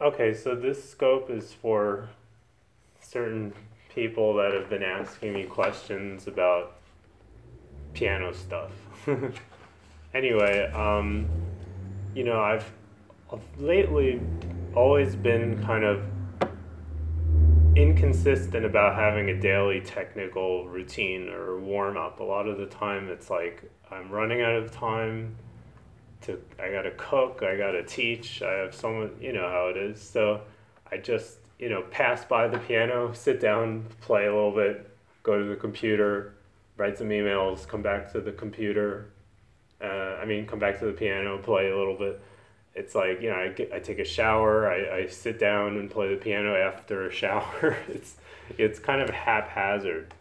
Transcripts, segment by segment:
Okay, so this scope is for certain people that have been asking me questions about piano stuff. Anyway, I've lately always been kind of inconsistent about having a daily technical routine or warm up. A lot of the time it's like I'm running out of time I gotta cook, I gotta teach, I have someone, you know how it is. So I just, pass by the piano, sit down, play a little bit, go to the computer, write some emails, come back to the computer, come back to the piano, play a little bit. It's like, I take a shower, I sit down and play the piano after a shower. It's kind of haphazard.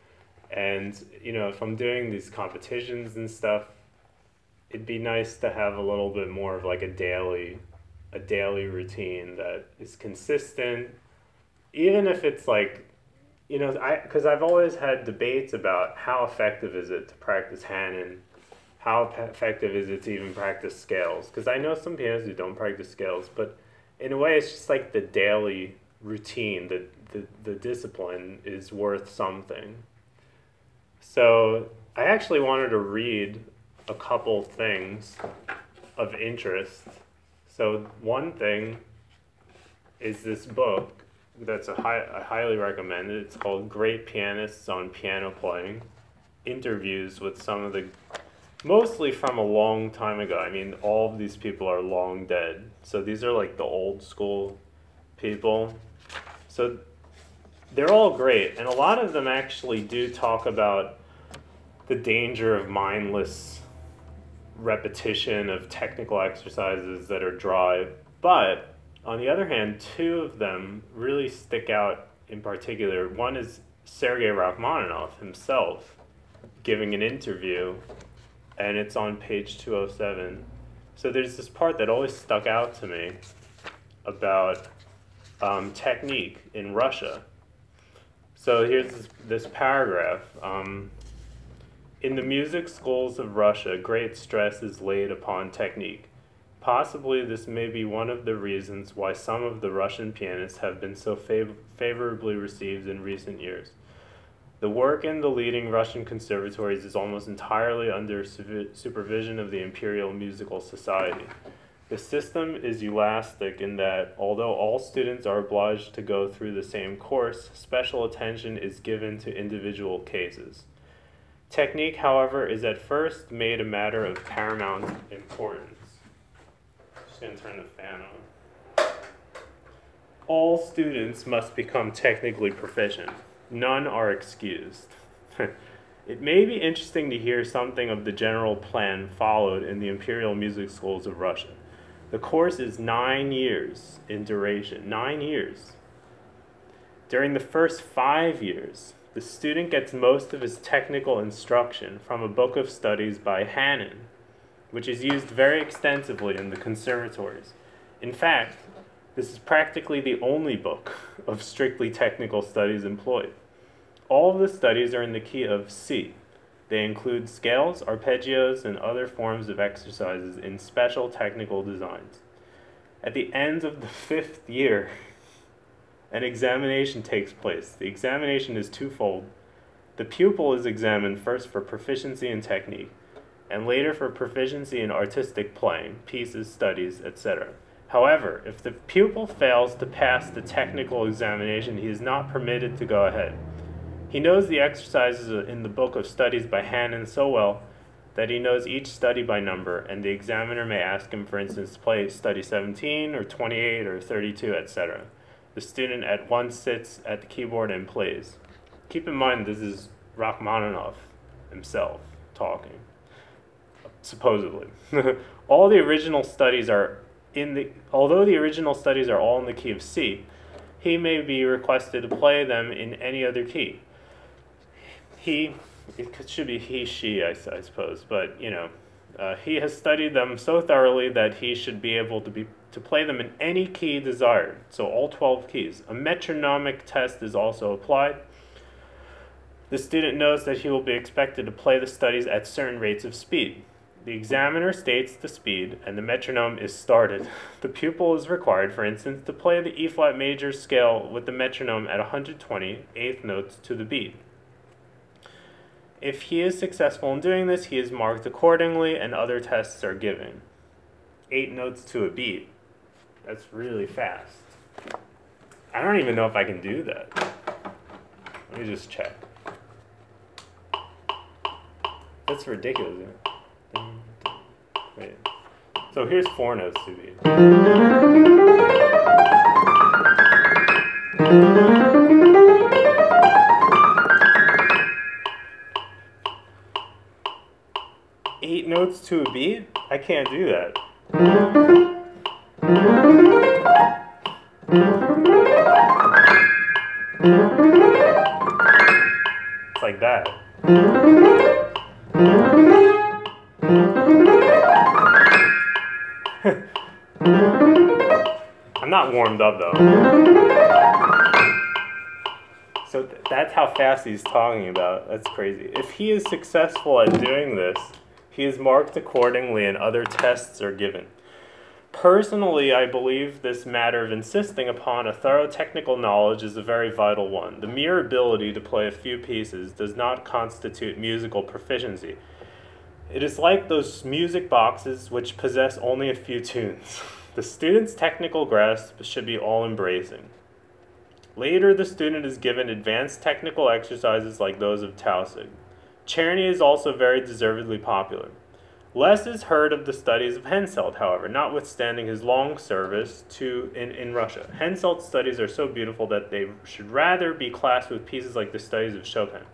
And, if I'm doing these competitions and stuff, it'd be nice to have a little bit more of like a daily routine that is consistent, even if it's like, because I've always had debates about how effective is it to practice Hanon, how effective is it to even practice scales, because I know some pianists who don't practice scales, but in a way it's just like the daily routine, the discipline is worth something. So I actually wanted to read a couple things of interest. So one thing is this book that's I highly recommend it. It's called Great Pianists on Piano Playing. Interviews with some of the, mostly from a long time ago. I mean, all of these people are long dead. So these are like the old school people. So they're all great. And a lot of them actually do talk about the danger of mindless repetition of technical exercises that are dry. But on the other hand, two of them really stick out in particular. One is Sergei Rachmaninoff himself giving an interview, and it's on page 207. So there's this part that always stuck out to me about technique in Russia. So here's this paragraph. In the music schools of Russia, great stress is laid upon technique. Possibly this may be one of the reasons why some of the Russian pianists have been so favorably received in recent years. The work in the leading Russian conservatories is almost entirely under supervision of the Imperial Musical Society. The system is elastic in that, although all students are obliged to go through the same course, special attention is given to individual cases. Technique, however, is at first made a matter of paramount importance. Just going to turn the fan on. All students must become technically proficient. None are excused. It may be interesting to hear something of the general plan followed in the Imperial Music Schools of Russia. The course is 9 years in duration. 9 years. During the first 5 years, the student gets most of his technical instruction from a book of studies by Hanon, which is used very extensively in the conservatories. In fact, this is practically the only book of strictly technical studies employed. All of the studies are in the key of C. They include scales, arpeggios, and other forms of exercises in special technical designs. At the end of the 5th year, an examination takes place. The examination is twofold. The pupil is examined first for proficiency in technique, and later for proficiency in artistic playing, pieces, studies, etc. However, if the pupil fails to pass the technical examination, he is not permitted to go ahead. He knows the exercises in the book of studies by Hanon so well that he knows each study by number, and the examiner may ask him, for instance, to play study 17 or 28 or 32, etc. The student at once sits at the keyboard and plays. Keep in mind this is Rachmaninoff himself talking, supposedly. All the original studies are although the original studies are all in the key of C, he may be requested to play them in any other key. It should be he, she, I suppose, but he has studied them so thoroughly that he should be able to play them in any key desired, so all 12 keys. A metronomic test is also applied. The student knows that he will be expected to play the studies at certain rates of speed. The examiner states the speed, and the metronome is started. The pupil is required, for instance, to play the E-flat major scale with the metronome at 120 eighth notes to the beat. If he is successful in doing this, he is marked accordingly, and other tests are given. 8 notes to a beat. That's really fast. I don't even know if I can do that. Let me just check. That's ridiculous, isn't it? Wait. So here's 4 notes to beat. 8 notes to a beat? I can't do that. It's like that. I'm not warmed up though. So that's how fast he's talking about. That's crazy. If he is successful at doing this, he is marked accordingly and other tests are given. Personally, I believe this matter of insisting upon a thorough technical knowledge is a very vital one. The mere ability to play a few pieces does not constitute musical proficiency. It is like those music boxes which possess only a few tunes. The student's technical grasp should be all-embracing. Later, the student is given advanced technical exercises like those of Tausig. Czerny is also very deservedly popular. Less is heard of the studies of Henselt, however, notwithstanding his long service in Russia. Henselt's studies are so beautiful that they should rather be classed with pieces like the studies of Chopin.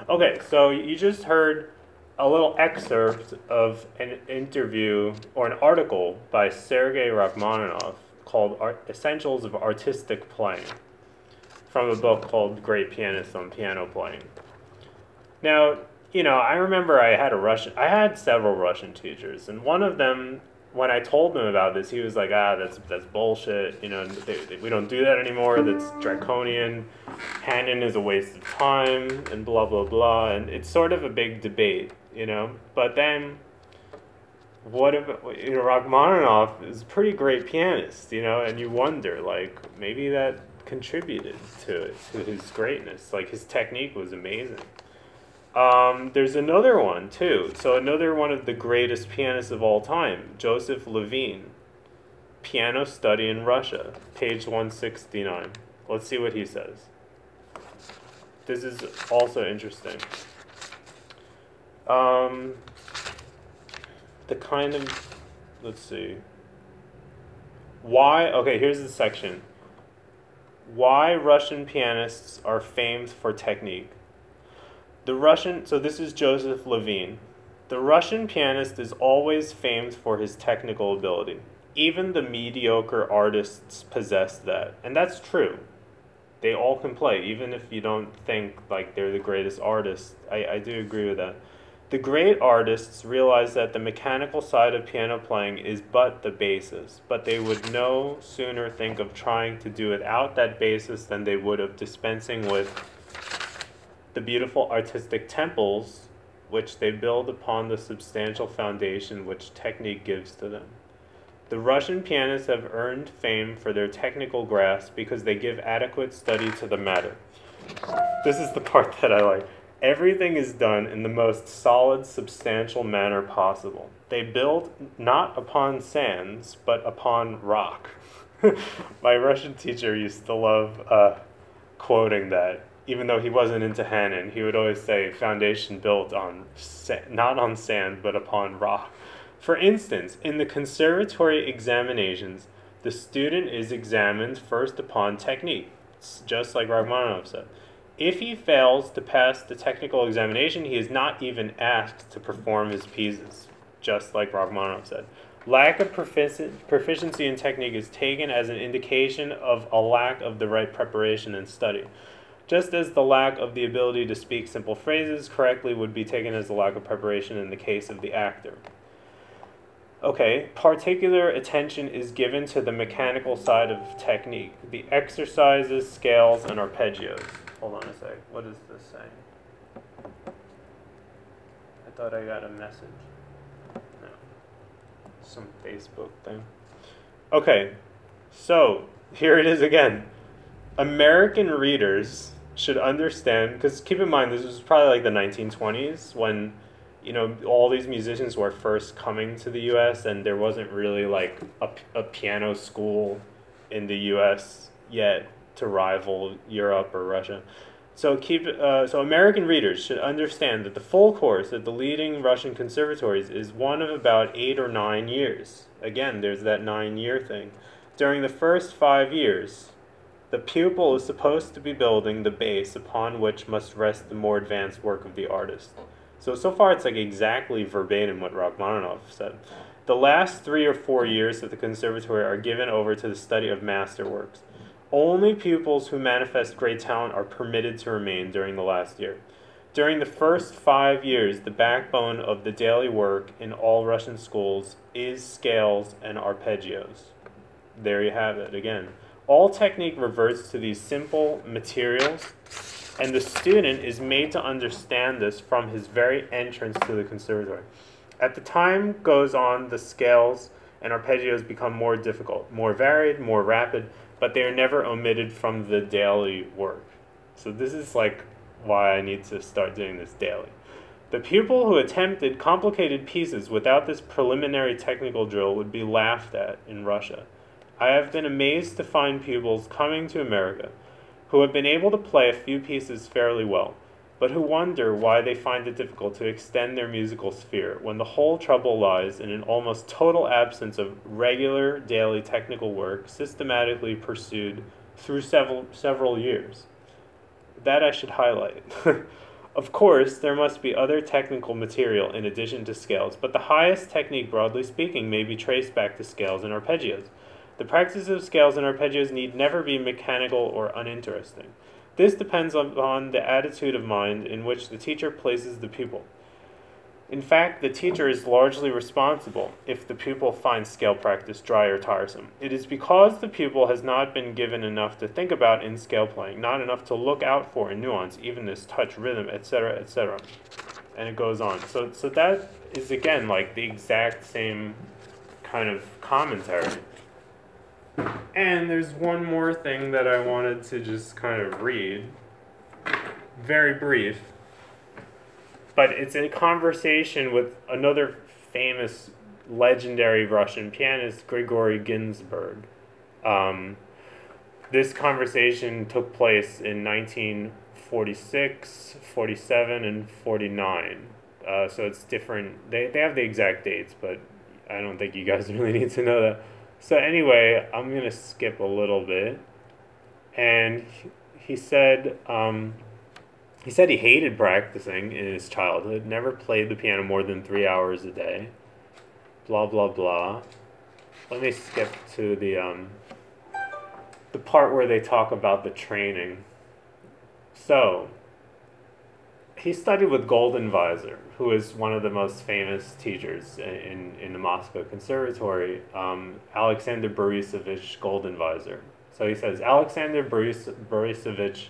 Okay, so you just heard a little excerpt of an interview or an article by Sergei Rachmaninoff called Essentials of Artistic Playing from a book called Great Pianists on Piano Playing. Now, you know, I remember I had several Russian teachers, and one of them, when I told him about this, he was like, that's bullshit, you know, we don't do that anymore, that's draconian, Hanon is a waste of time, and blah, blah, blah, and it's sort of a big debate, you know, but then, what if, you know, Rachmaninoff is a pretty great pianist, you know, and you wonder, like, maybe that contributed to his greatness, like, his technique was amazing. There's another one, too. So another one of the greatest pianists of all time, Joseph Levine, Piano Study in Russia, page 169. Let's see what he says. This is also interesting. The kind of, let's see. Okay, here's the section. Why Russian pianists are famed for technique. So this is Joseph Levine. The Russian pianist is always famed for his technical ability. Even the mediocre artists possess that. And that's true. They all can play, even if you don't think like they're the greatest artists. I do agree with that. The great artists realize that the mechanical side of piano playing is but the basis, but they would no sooner think of trying to do without that basis than they would of dispensing with the beautiful artistic temples which they build upon the substantial foundation which technique gives to them. The Russian pianists have earned fame for their technical grasp because they give adequate study to the matter. This is the part that I like. Everything is done in the most solid, substantial manner possible. They build not upon sands, but upon rock. My Russian teacher used to love quoting that. Even though he wasn't into Hanon, he would always say, foundation built on, not on sand, but upon rock. For instance, in the conservatory examinations, the student is examined first upon technique, just like Rachmaninoff said. If he fails to pass the technical examination, he is not even asked to perform his pieces, just like Rachmaninoff said. Lack of proficiency in technique is taken as an indication of a lack of the right preparation and study, just as the lack of the ability to speak simple phrases correctly would be taken as a lack of preparation in the case of the actor. Okay, particular attention is given to the mechanical side of technique, the exercises, scales, and arpeggios. Hold on a sec, what is this saying? I thought I got a message. No. Some Facebook thing. Okay, so here it is again. American readers should understand, because keep in mind this was probably like the 1920s when, you know, all these musicians were first coming to the U.S. and there wasn't really like a piano school in the U.S. yet to rival Europe or Russia. So so American readers should understand that the full course at the leading Russian conservatories is one of about 8 or 9 years. Again, there's that 9-year thing. During the first 5 years, the pupil is supposed to be building the base upon which must rest the more advanced work of the artist. So far it's like exactly verbatim what Rachmaninoff said. The last 3 or 4 years of the conservatory are given over to the study of masterworks. Only pupils who manifest great talent are permitted to remain during the last year. During the first 5 years, the backbone of the daily work in all Russian schools is scales and arpeggios. There you have it again. All technique reverts to these simple materials, and the student is made to understand this from his very entrance to the conservatory. As the time goes on, the scales and arpeggios become more difficult, more varied, more rapid, but they are never omitted from the daily work. So this is like why I need to start doing this daily. The pupil who attempted complicated pieces without this preliminary technical drill would be laughed at in Russia. I have been amazed to find pupils coming to America who have been able to play a few pieces fairly well, but who wonder why they find it difficult to extend their musical sphere when the whole trouble lies in an almost total absence of regular daily technical work systematically pursued through several years. That I should highlight. Of course, there must be other technical material in addition to scales, but the highest technique, broadly speaking, may be traced back to scales and arpeggios. The practice of scales and arpeggios need never be mechanical or uninteresting. This depends upon the attitude of mind in which the teacher places the pupil. In fact, the teacher is largely responsible if the pupil finds scale practice dry or tiresome. It is because the pupil has not been given enough to think about in scale playing, not enough to look out for in nuance, evenness, touch, rhythm, etc., etc. And it goes on. So that is, again, like the exact same kind of commentary. And there's one more thing that I wanted to just kind of read. Very brief. But it's a conversation with another famous, legendary Russian pianist, Grigory Ginsburg. This conversation took place in 1946, 47, and 49. So it's different. They have the exact dates, but I don't think you guys really need to know that. So anyway, I'm going to skip a little bit. And he said he hated practicing in his childhood, never played the piano more than 3 hours a day, blah, blah, blah. Let me skip to the part where they talk about the training. So, he studied with Goldenweiser, who is one of the most famous teachers in the Moscow Conservatory, Alexander Borisovich Goldenweiser. So he says, Alexander Borisovich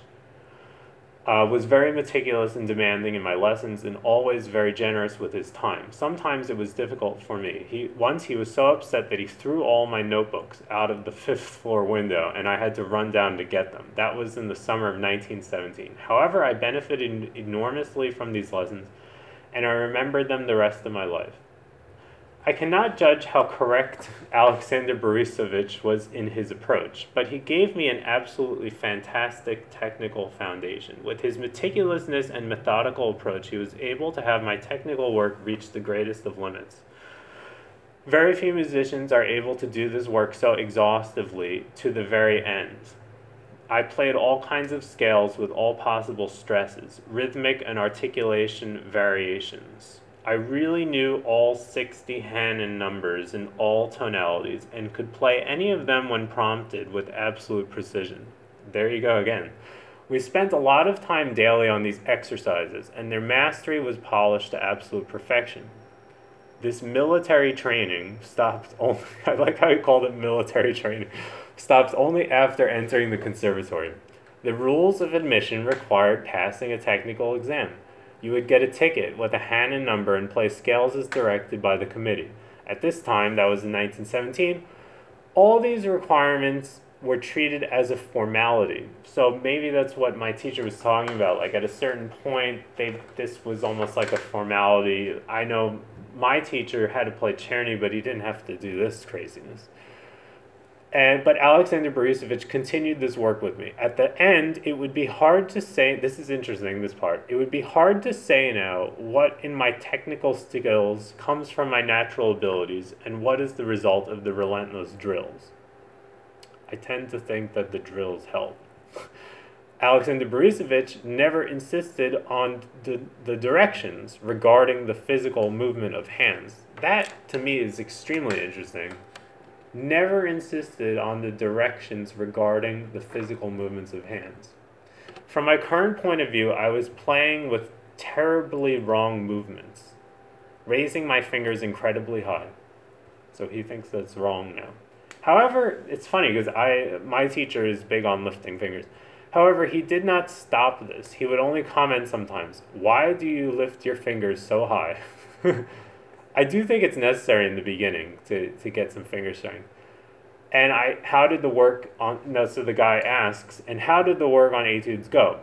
was very meticulous and demanding in my lessons and always very generous with his time. Sometimes it was difficult for me. Once he was so upset that he threw all my notebooks out of the 5th floor window and I had to run down to get them. That was in the summer of 1917. However, I benefited enormously from these lessons and I remembered them the rest of my life. I cannot judge how correct Alexander Borisovich was in his approach, but he gave me an absolutely fantastic technical foundation. With his meticulousness and methodical approach, he was able to have my technical work reach the greatest of limits. Very few musicians are able to do this work so exhaustively to the very end. I played all kinds of scales with all possible stresses, rhythmic and articulation variations. I really knew all 60 Hanon numbers in all tonalities and could play any of them when prompted with absolute precision. There you go again. We spent a lot of time daily on these exercises, and their mastery was polished to absolute perfection. This military training stopped only, I like how he called it military training, stopped only after entering the conservatory. The rules of admission required passing a technical exam. You would get a ticket with a hand and number and play scales as directed by the committee. At this time, that was in 1917, all these requirements were treated as a formality. So maybe that's what my teacher was talking about. Like at a certain point, this was almost like a formality. I know my teacher had to play Czerny, but he didn't have to do this craziness. But Alexander Borisovich continued this work with me. At the end, it would be hard to say, this is interesting, this part. It would be hard to say now what in my technical skills comes from my natural abilities and what is the result of the relentless drills. I tend to think that the drills help. Alexander Borisovich never insisted on the directions regarding the physical movement of hands. That, to me, is extremely interesting. Never insisted on the directions regarding the physical movements of hands. From my current point of view, I was playing with terribly wrong movements, raising my fingers incredibly high. So he thinks that's wrong now. However, it's funny because my teacher is big on lifting fingers. However, he did not stop this. He would only comment sometimes, "Why do you lift your fingers so high?" I do think it's necessary in the beginning to get some finger strength. And how did the work on, no, so the guy asks, and how did the work on etudes go?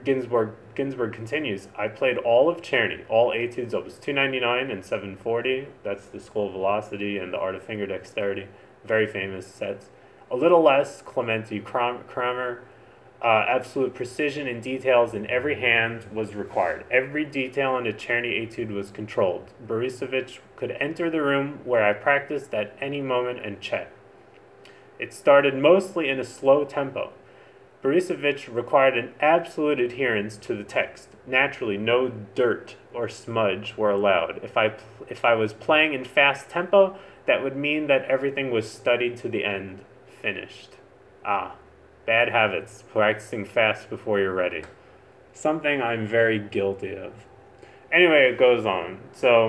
Ginsburg continues, I played all of Czerny, all etudes, opus 299 and 740, that's the School of Velocity and the Art of Finger Dexterity, very famous sets. A little less, Clementi Kramer, absolute precision and details in every hand was required. Every detail in a Czerny etude was controlled. Borisovich could enter the room where I practiced at any moment and check. It started mostly in a slow tempo. Borisovich required an absolute adherence to the text. Naturally, no dirt or smudge were allowed. If I was playing in fast tempo, that would mean that everything was studied to the end, finished. Bad habits, practicing fast before you're ready. Something I'm very guilty of. Anyway, it goes on. So,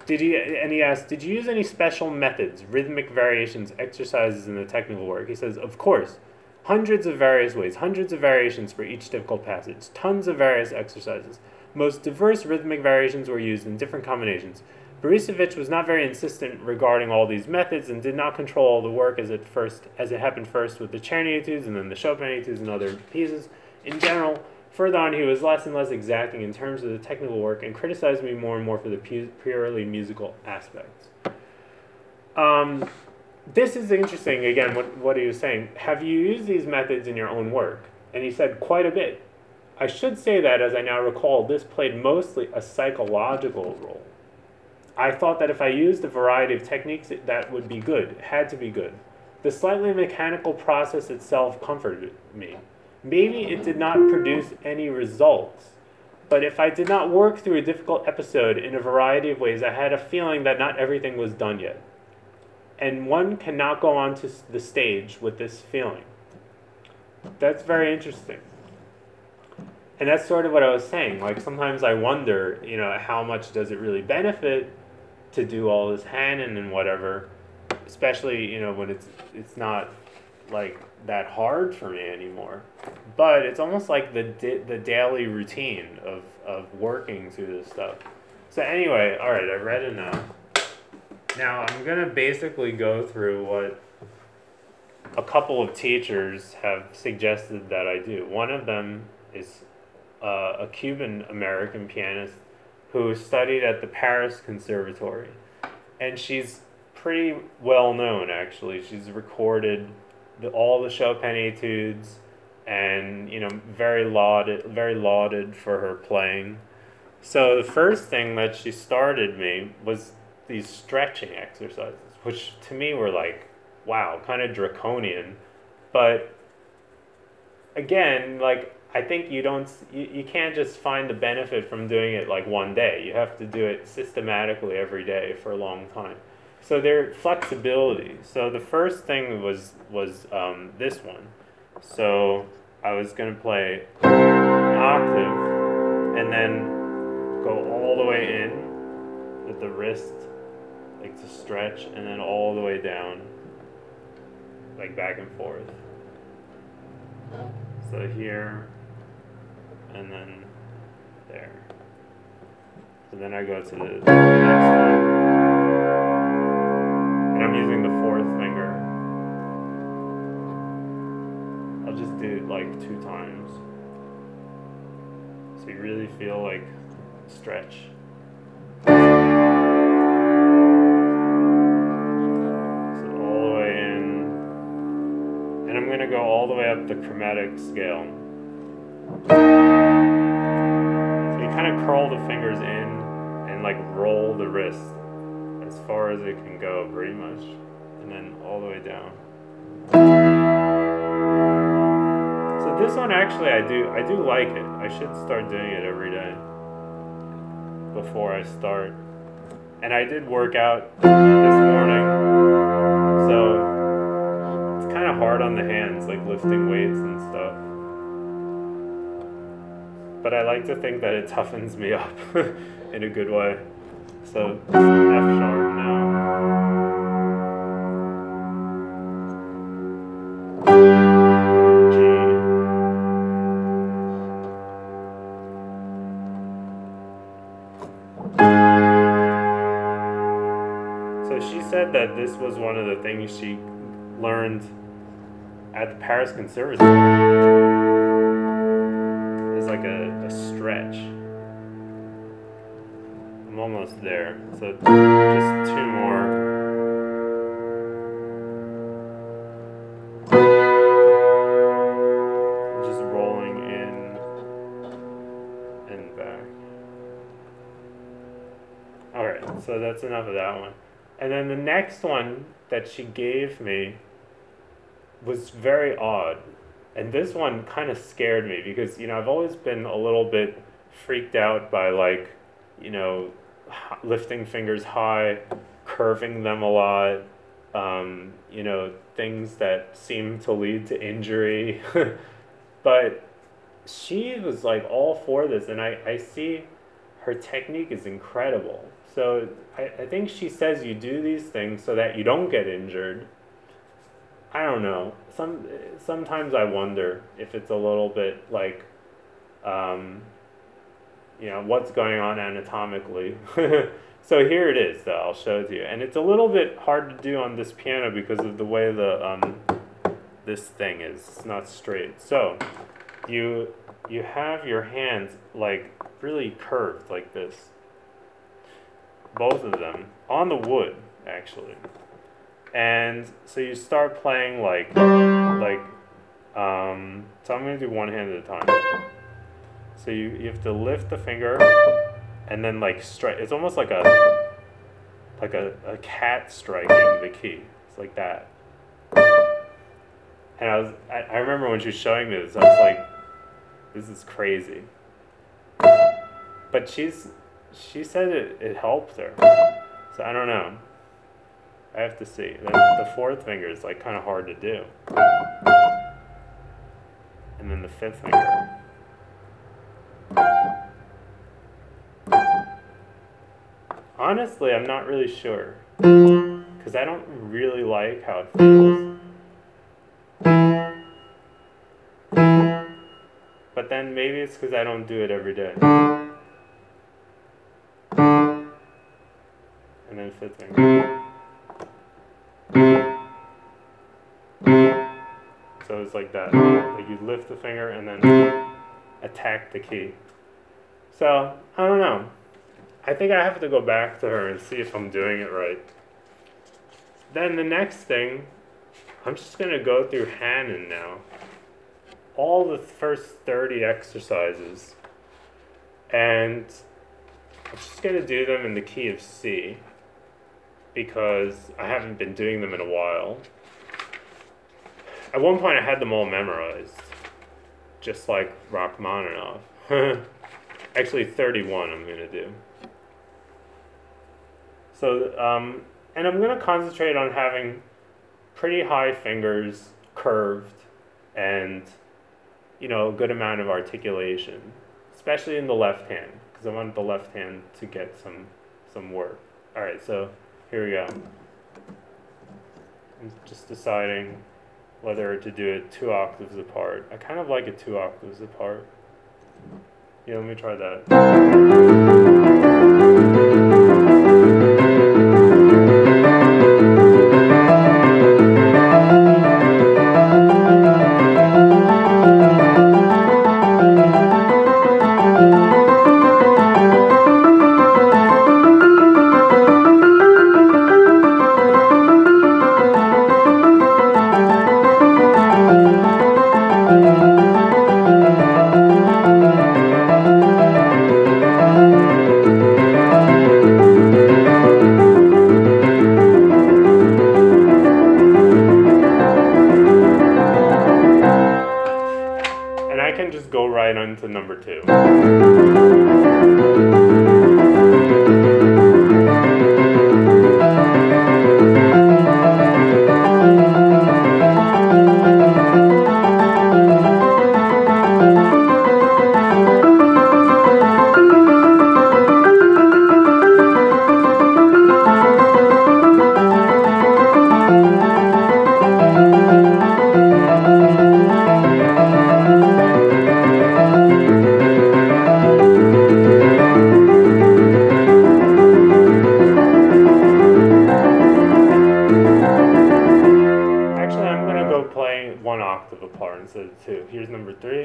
he asked, did you use any special methods, rhythmic variations, exercises in the technical work? He says, of course. Hundreds of various ways, hundreds of variations for each difficult passage, tons of various exercises. Most diverse rhythmic variations were used in different combinations. Borisovich was not very insistent regarding all these methods and did not control all the work as it happened first with the Czerny etudes and then the Chopin etudes and other pieces. In general, further on, he was less and less exacting in terms of the technical work and criticized me more and more for the purely musical aspects. This is interesting, again, what he was saying. Have you used these methods in your own work? And he said, quite a bit. I should say that, as I now recall, this played mostly a psychological role. I thought that if I used a variety of techniques, that would be good. It had to be good. The slightly mechanical process itself comforted me. Maybe it did not produce any results, but if I did not work through a difficult episode in a variety of ways, I had a feeling that not everything was done yet. And one cannot go on to the stage with this feeling. That's very interesting. And that's sort of what I was saying. Like, sometimes I wonder, how much does it really benefit to do all this Hanon and whatever, especially, when it's not, like, that hard for me anymore. But it's almost like the daily routine of working through this stuff. So anyway, all right, I read enough. Now, I'm going to basically go through what a couple of teachers have suggested that I do. One of them is a Cuban-American pianist who studied at the Paris Conservatory. And she's pretty well known, actually. She's recorded all the Chopin etudes and, very lauded for her playing. So the first thing that she started me was these stretching exercises, which to me were like, wow, kind of draconian. But again, like, I think you can't just find the benefit from doing it like one day. You have to do it systematically every day for a long time. So there's flexibility. So the first thing was this one. So I was going to play an octave and then go all the way in with the wrist, like to stretch, and then all the way down, like back and forth. So here, and then There. So then I go to the next one. And I'm using the fourth finger. I'll just do it like 2 times. So you really feel like stretch. So all the way in. And I'm going to go all the way up the chromatic scale. So you kind of curl the fingers in and like roll the wrist as far as it can go, pretty much. And then all the way down. So this one actually I do like it. I should start doing it every day before I start. And I did work out this morning, so it's kind of hard on the hands, like lifting weights and stuff. But I like to think that it toughens me up in a good way. So F sharp now. So she said that this was one of the things she learned at the Paris Conservatory. It's like a stretch. I'm almost there. So just 2 more. Just rolling in and back. Alright, so that's enough of that one. And then the next one that she gave me was very odd. And this one kind of scared me because, you know, I've always been a little bit freaked out by, like, you know, lifting fingers high, curving them a lot, you know, things that seem to lead to injury. But she was like all for this, and I see her technique is incredible. So I think she says you do these things so that you don't get injured. I don't know. Sometimes I wonder if it's a little bit like, you know, what's going on anatomically. So here it is, though. I'll show it to you. And it's a little bit hard to do on this piano because of the way the this thing is. It's not straight. So you have your hands like really curved like this. Both of them on the wood, actually. And so you start playing like so I'm gonna do one hand at a time. So you have to lift the finger and then like strike. It's almost like a cat striking the key. It's like that. And I remember when she was showing me this, I was like, this is crazy. But she said it helped her. So I don't know. I have to see. The fourth finger is like kind of hard to do. And then the fifth finger. Honestly, I'm not really sure. Because I don't really like how it feels. But then maybe it's because I don't do it every day. And then fifth finger. So it's like that. Like you lift the finger and then attack the key. So, I don't know. I think I have to go back to her and see if I'm doing it right. Then the next thing, I'm just going to go through Hanon now. All the first 30 exercises. And I'm just going to do them in the key of C, because I haven't been doing them in a while. At one point I had them all memorized, just like Rachmaninoff. Actually 31 I'm going to do. So, and I'm going to concentrate on having pretty high fingers, curved, and, you know, a good amount of articulation, especially in the left hand, because I want the left hand to get some work. All right, so here we go. I'm just deciding whether to do it 2 octaves apart. I kind of like it 2 octaves apart. Yeah, let me try that. And I can just go right on to number 2. Play 1 octave apart instead of 2. Here's number 3.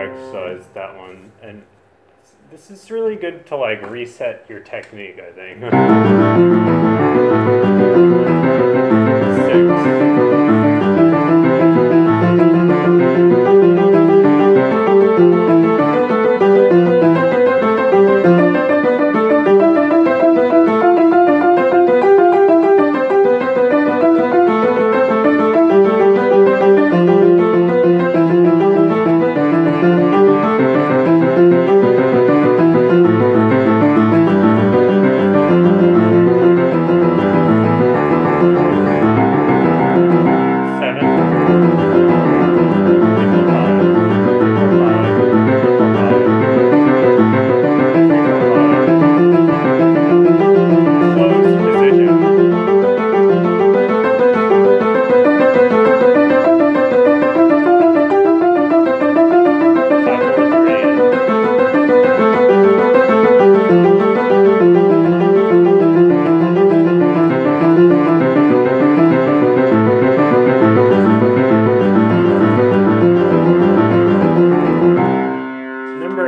Exercise, that one, and this is really good to like reset your technique, I think.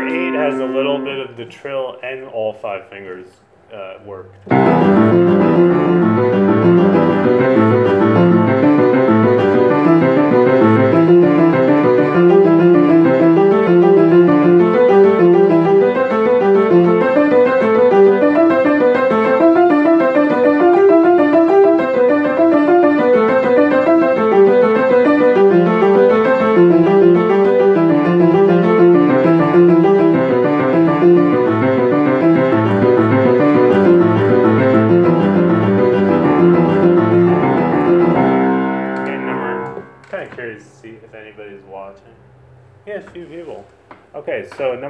8 has a little bit of the trill and all 5 fingers work.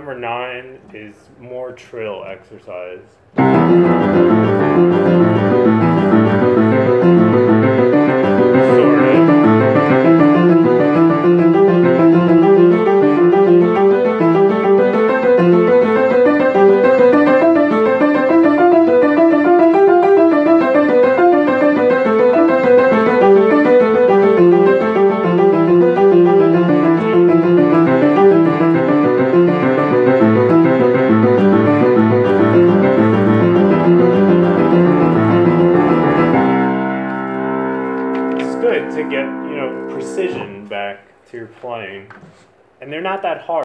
number 9 is more trill exercise. Sort of. Good to get, precision back to your playing. And they're not that hard.